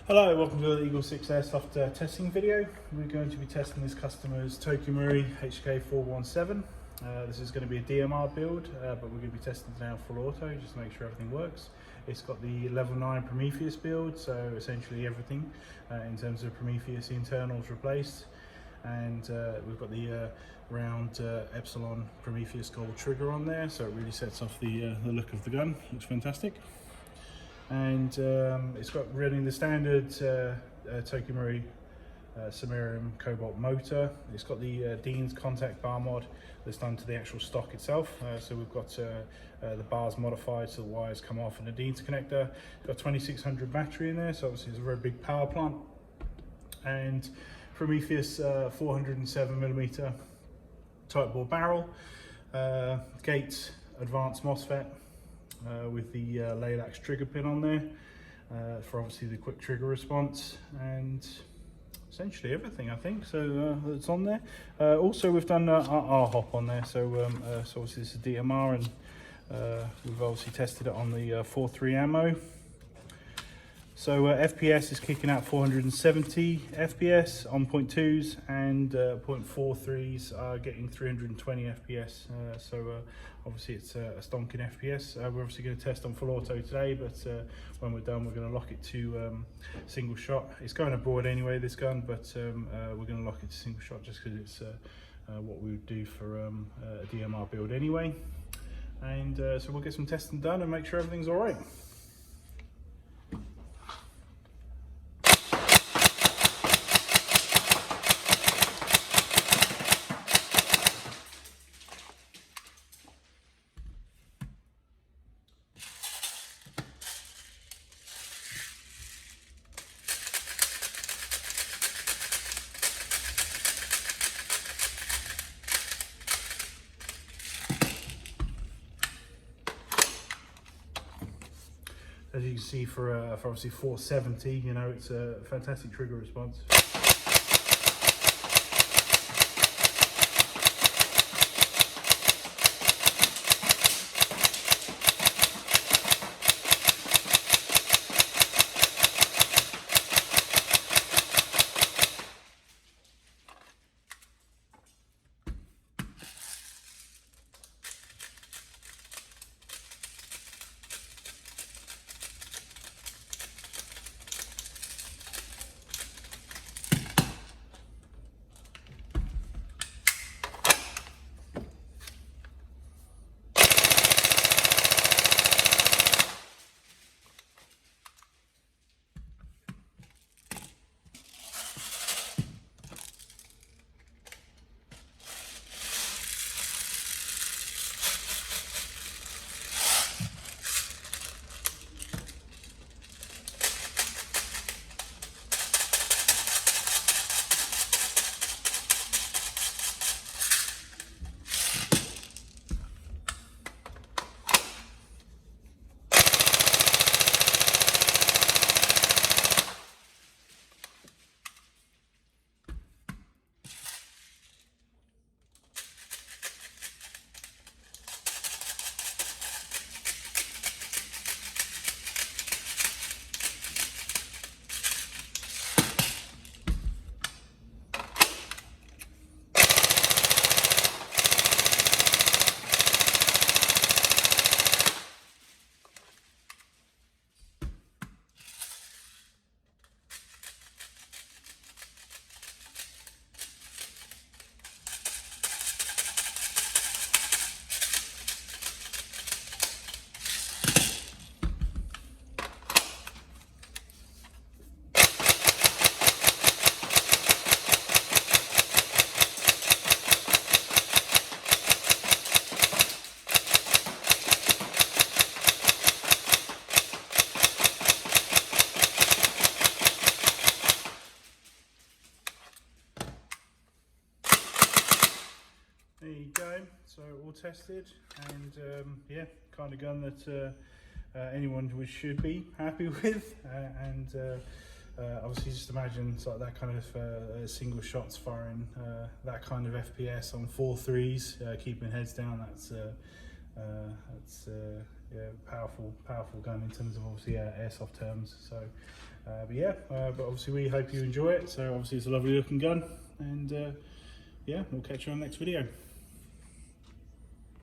Hello, welcome to the EagleSix Airsoft testing video. We're going to be testing this customer's Tokyo HK417. This is going to be a DMR build, but we're going to be testing it now full auto just to make sure everything works. It's got the level 9 Prometheus build, so essentially everything in terms of Prometheus internals replaced. And we've got the round Epsilon Prometheus gold trigger on there, so it really sets off the look of the gun. Looks fantastic. And it's got running the standard Tokyo Samarium Cobalt motor. It's got the Dean's contact bar mod that's done to the actual stock itself. So we've got the bars modified so the wires come off, and the Dean's connector. It's got 2600 battery in there, so obviously it's a very big power plant. And Prometheus 407mm Tightbore barrel, Gates advanced MOSFET. With the Laylax trigger pin on there for obviously the quick trigger response, and essentially everything I think so that's on there. Also we've done our hop on there, so obviously this is DMR, and we've obviously tested it on the 4.3 ammo. So FPS is kicking out 470 FPS on 0.2s, and 0.43s are getting 320 FPS. Obviously it's a stonking FPS. We're obviously going to test on full auto today, but when we're done we're going to lock it to single shot. It's going abroad anyway, this gun, but we're going to lock it to single shot just because it's what we would do for a DMR build anyway. And so we'll get some testing done and make sure everything's all right. As you can see, for obviously 470, you know, it's a fantastic trigger response. There you go, so all tested, and yeah, kind of gun that anyone should be happy with, and obviously just imagine it's like that kind of single shots firing that kind of FPS on 4.3s, keeping heads down. That's yeah, powerful gun in terms of obviously airsoft terms. So, but obviously we hope you enjoy it. So obviously it's a lovely looking gun, and yeah, we'll catch you on the next video.